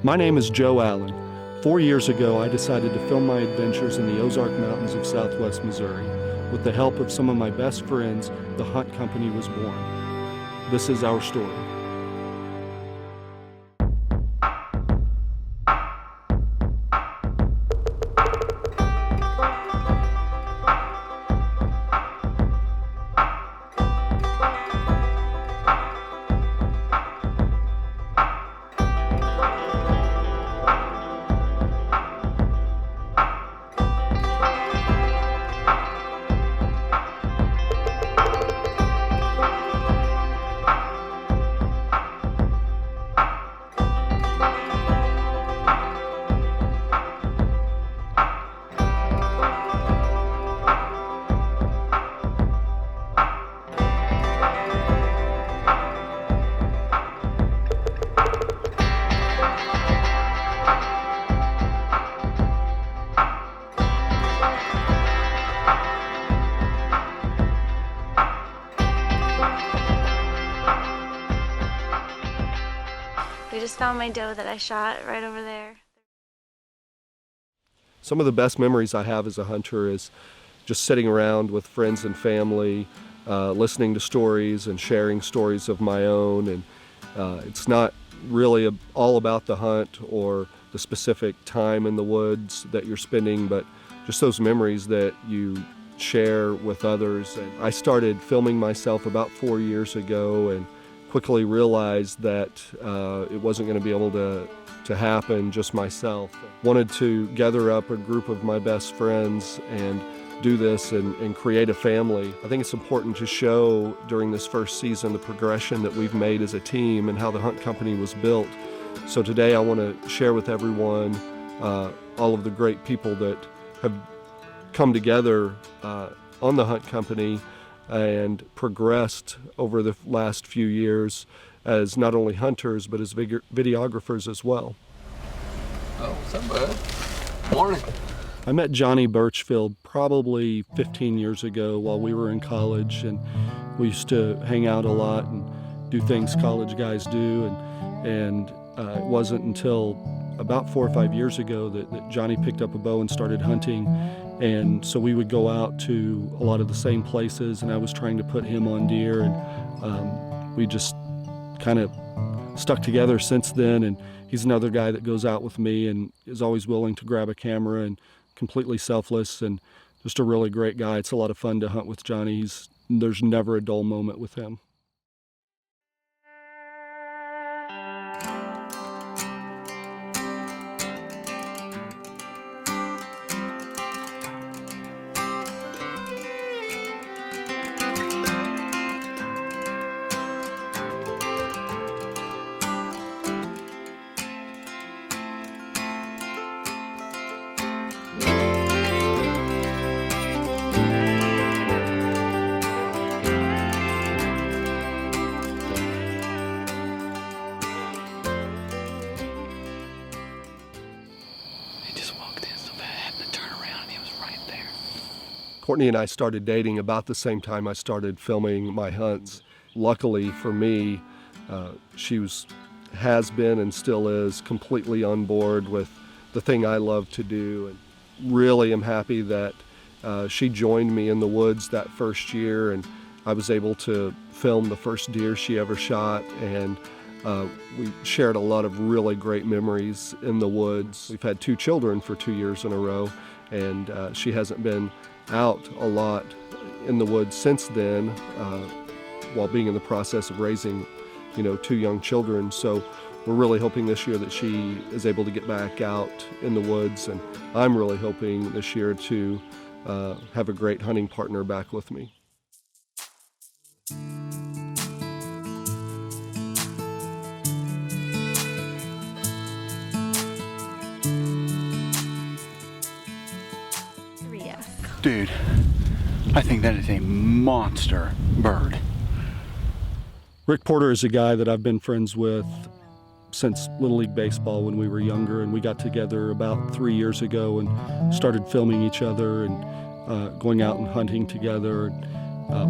My name is Joe Allen. 4 years ago, I decided to film my adventures in the Ozark Mountains of southwest Missouri. With the help of some of my best friends, the Hunt Company was born. This is our story. We just found my doe that I shot right over there. Some of the best memories I have as a hunter is just sitting around with friends and family, listening to stories and sharing stories of my own. And it's not really all about the hunt or the specific time in the woods that you're spending, but just those memories that you share with others. And I started filming myself about 4 years ago and quickly realized that it wasn't going to be able to happen just myself. Wanted to gather up a group of my best friends and do this and create a family. I think it's important to show during this first season the progression that we've made as a team and how the Hunt Company was built. So today I want to share with everyone all of the great people that have come together on the Hunt Company and progressed over the last few years as not only hunters but as videographers as well. Oh, what's up, bud? Morning. I met Johnny Birchfield probably 15 years ago while we were in college, and we used to hang out a lot and do things college guys do, and it wasn't until about 4 or 5 years ago that Johnny picked up a bow and started hunting. And so we would go out to a lot of the same places, and I was trying to put him on deer, and we just kind of stuck together since then. And he's another guy that goes out with me and is always willing to grab a camera and completely selfless and just a really great guy. It's a lot of fun to hunt with Johnny. There's never a dull moment with him. Courtney and I started dating about the same time I started filming my hunts. Luckily for me, she has been and still is completely on board with the thing I love to do. And really am happy that she joined me in the woods that first year, and I was able to film the first deer she ever shot, and we shared a lot of really great memories in the woods. We've had 2 children for 2 years in a row, and she hasn't been out a lot in the woods since then, while being in the process of raising, 2 young children. So we're really hoping this year that she is able to get back out in the woods, and I'm really hoping this year to have a great hunting partner back with me. Dude, I think that is a monster bird. Rick Porter is a guy that I've been friends with since Little League Baseball when we were younger, and we got together about 3 years ago and started filming each other and going out and hunting together.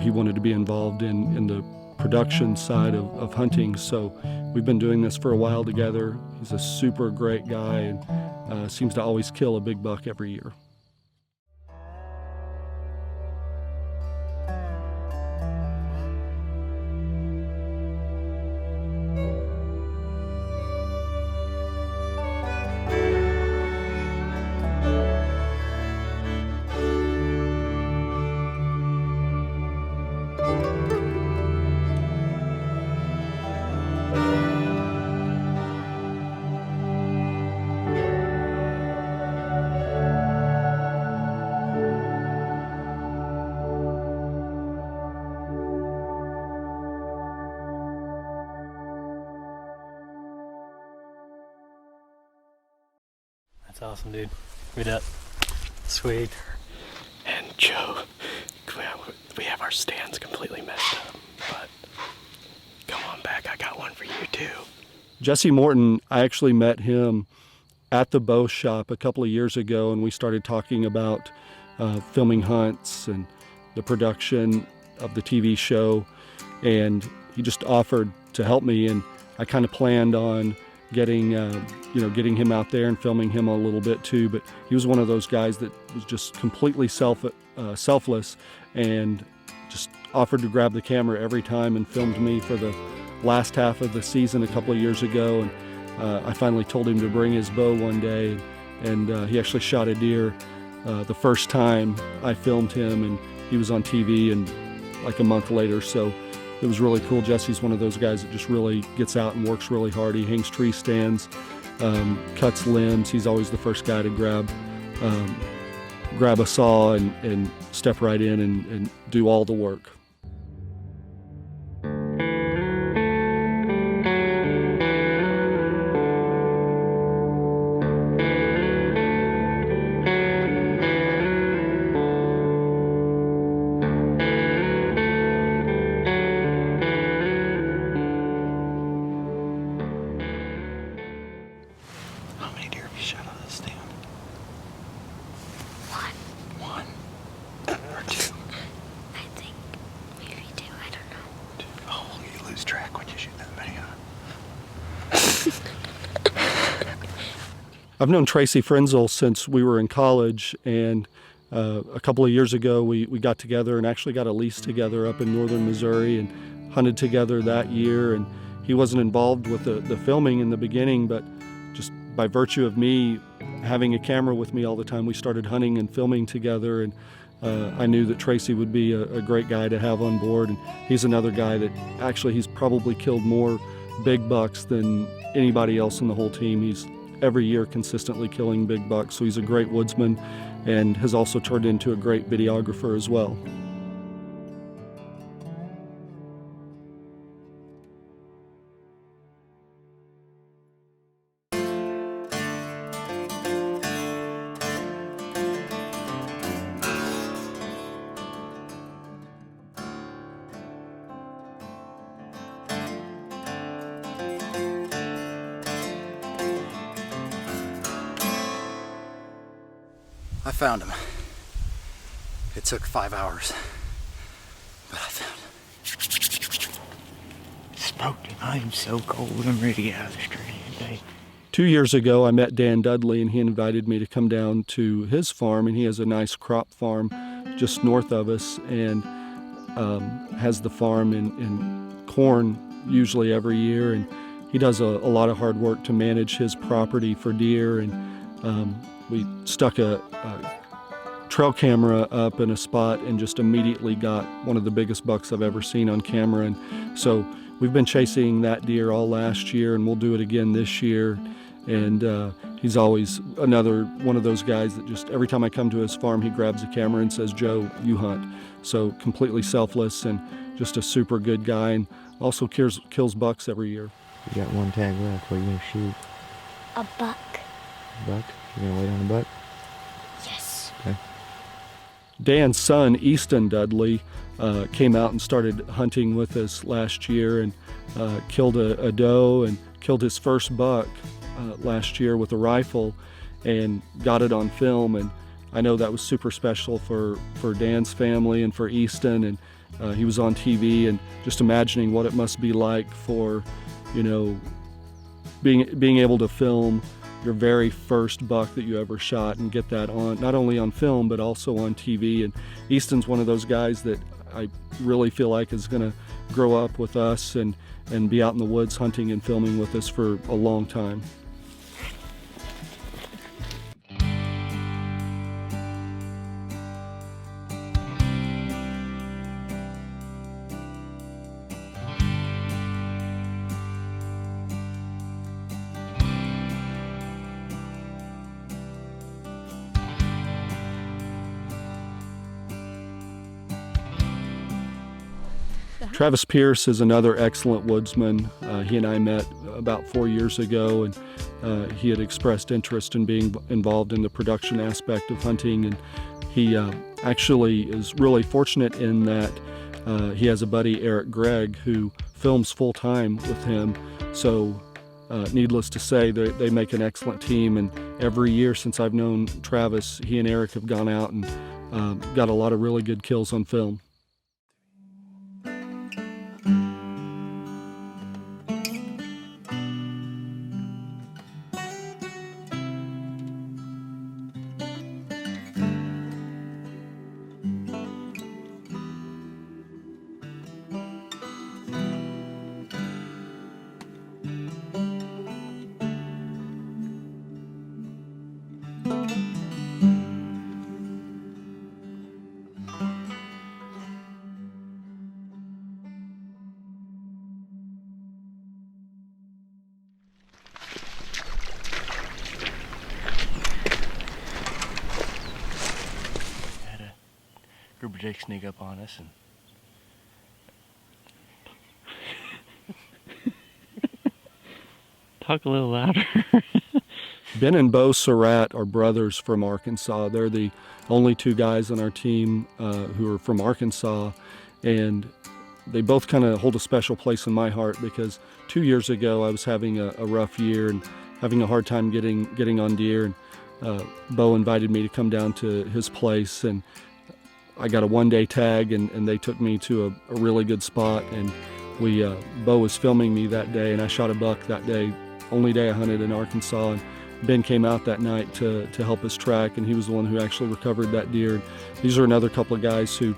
He wanted to be involved in the production side of hunting. So we've been doing this for a while together. He's a super great guy and seems to always kill a big buck every year. That's awesome, dude. Read up. Sweet. And Joe, we have our stands completely messed up, but come on back, I got one for you too. Jesse Morton, I actually met him at the bow shop a couple of years ago, and we started talking about filming hunts and the production of the TV show, and he just offered to help me, and I kind of planned on getting him out there and filming him a little bit too. But he was one of those guys that was just completely selfless and just offered to grab the camera every time and filmed me for the last half of the season a couple of years ago. And I finally told him to bring his bow one day, and he actually shot a deer the first time I filmed him, and he was on TV and like a month later. So it was really cool. Jesse's one of those guys that just really gets out and works really hard. He hangs tree stands, cuts limbs. He's always the first guy to grab a saw and step right in and do all the work. How many deer have you shot on this stand? One? Or two? I think maybe 2, I don't know. Oh, you lose track when you shoot that many, huh? I've known Tracy Frenzel since we were in college, and a couple of years ago we got together and actually got a lease together up in northern Missouri and hunted together that year. And he wasn't involved with the filming in the beginning, but just by virtue of me having a camera with me all the time, we started hunting and filming together. And I knew that Tracy would be a great guy to have on board. And he's another guy that actually he's probably killed more big bucks than anybody else in the whole team. He's every year consistently killing big bucks. So he's a great woodsman and has also turned into a great videographer as well. I found him. It took 5 hours, but I found him. Smoked him. I am so cold. I'm ready to get out of the street today. 2 years ago, I met Dan Dudley, and he invited me to come down to his farm, and he has a nice crop farm just north of us, and has the farm in corn usually every year, and he does a lot of hard work to manage his property for deer. And we stuck a trail camera up in a spot and just immediately got one of the biggest bucks I've ever seen on camera. And so we've been chasing that deer all last year, and we'll do it again this year. And he's always another one of those guys that just every time I come to his farm, he grabs a camera and says, "Joe, you hunt." So completely selfless and just a super good guy, and also kills bucks every year. You got one tag left. What are you gonna shoot? A buck. Buck? You gonna wait on a buck? Yes. Okay. Dan's son, Easton Dudley, came out and started hunting with us last year and killed a doe and killed his first buck last year with a rifle and got it on film. And I know that was super special for Dan's family and for Easton. And he was on TV, and just imagining what it must be like for, being able to film your very first buck that you ever shot and get that on, not only on film, but also on TV. And Easton's one of those guys that I really feel like is going to grow up with us and be out in the woods hunting and filming with us for a long time. Travis Pierce is another excellent woodsman. He and I met about 4 years ago, and he had expressed interest in being involved in the production aspect of hunting. And he actually is really fortunate in that he has a buddy, Eric Gregg, who films full-time with him. So needless to say, they make an excellent team. And every year since I've known Travis, he and Eric have gone out and got a lot of really good kills on film. Group of jakes sneak up on us and Talk a little louder. Ben and Bo Surratt are brothers from Arkansas. They're the only two guys on our team who are from Arkansas, and they both kind of hold a special place in my heart because 2 years ago I was having a rough year and having a hard time getting on deer, and Bo invited me to come down to his place, and I got a one-day tag, and they took me to a really good spot, and Bo was filming me that day, and I shot a buck that day, only day I hunted in Arkansas, and Ben came out that night to help us track, and he was the one who actually recovered that deer. These are another couple of guys who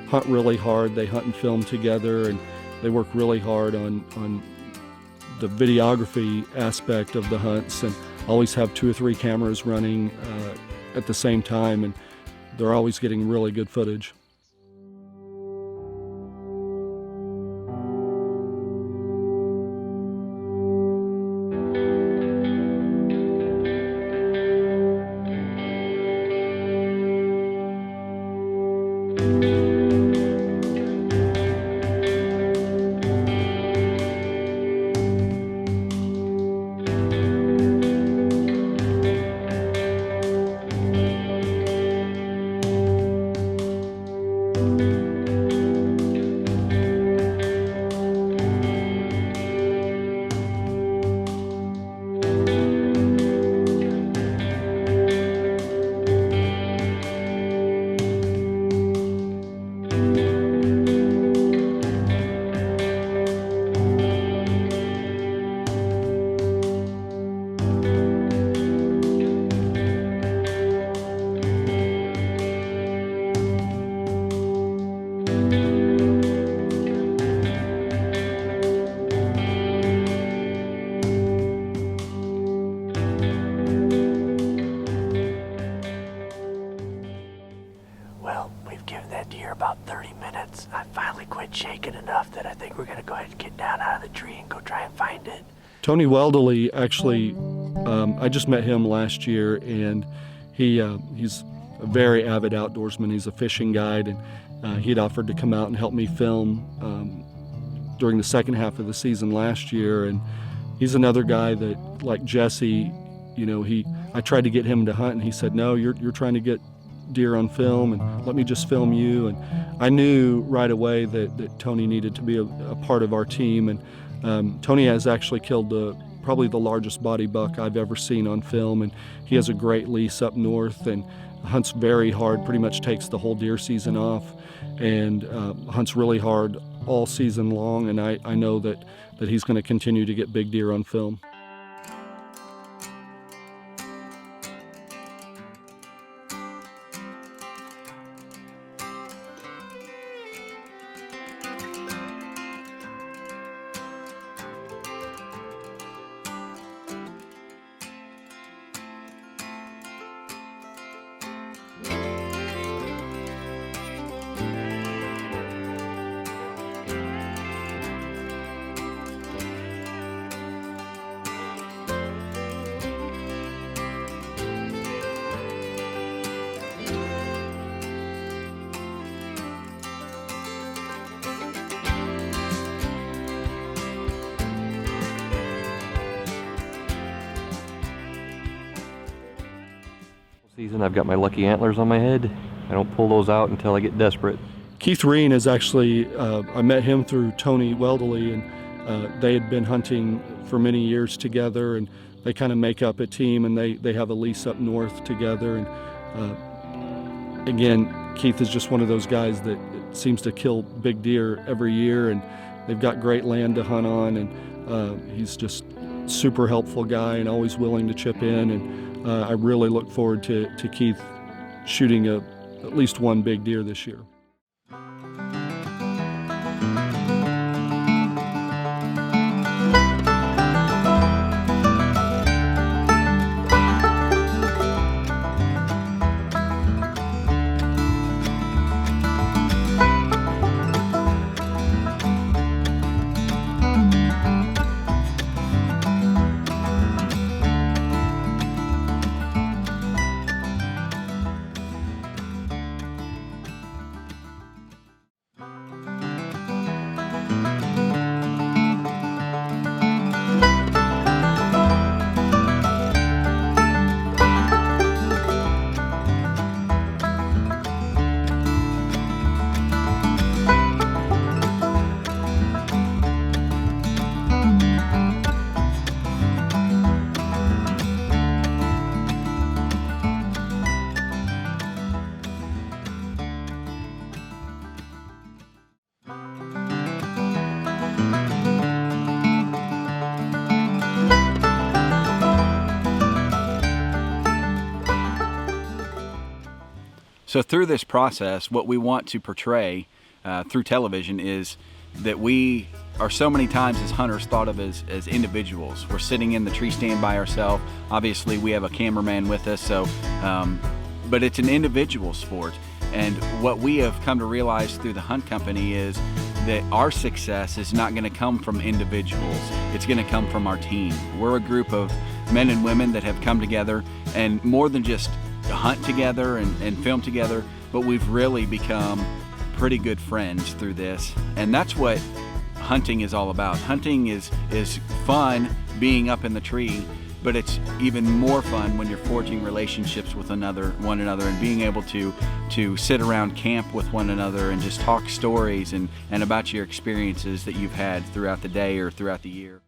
hunt really hard. They hunt and film together, and they work really hard on the videography aspect of the hunts, and always have 2 or 3 cameras running at the same time, and they're always getting really good footage. about 30 minutes. I finally quit shaking enough that I think we're gonna go ahead and get down out of the tree and go try and find it. Tony Weldeley, actually, I just met him last year, and he's a very avid outdoorsman. He's a fishing guide, and he'd offered to come out and help me film during the second half of the season last year. And he's another guy that, like Jesse, you know, I tried to get him to hunt, and he said, no, you're trying to get deer on film, and let me just film you. And I knew right away that Tony needed to be a part of our team. And Tony has actually killed probably the largest body buck I've ever seen on film, and he has a great lease up north and hunts very hard, pretty much takes the whole deer season off. and hunts really hard all season long, and I know that he's going to continue to get big deer on film. Season, I've got my lucky antlers on my head. I don't pull those out until I get desperate. Keith Reen is actually, I met him through Tony Weldeley, and they had been hunting for many years together, and they kind of make up a team, and they have a lease up north together. And again, Keith is just one of those guys that seems to kill big deer every year, and they've got great land to hunt on, and he's just super helpful guy and always willing to chip in. And I really look forward to Keith shooting at least one big deer this year. So through this process, what we want to portray through television is that we are so many times as hunters thought of as individuals. We're sitting in the tree stand by ourselves. Obviously we have a cameraman with us, so but it's an individual sport. And what we have come to realize through the Hunt Company is that our success is not going to come from individuals. It's going to come from our team. We're a group of men and women that have come together, and more than just to hunt together and film together, but we've really become pretty good friends through this. And that's what hunting is all about. Hunting is fun being up in the tree, but it's even more fun when you're forging relationships with one another and being able to sit around camp with one another and just talk stories and about your experiences that you've had throughout the day or throughout the year.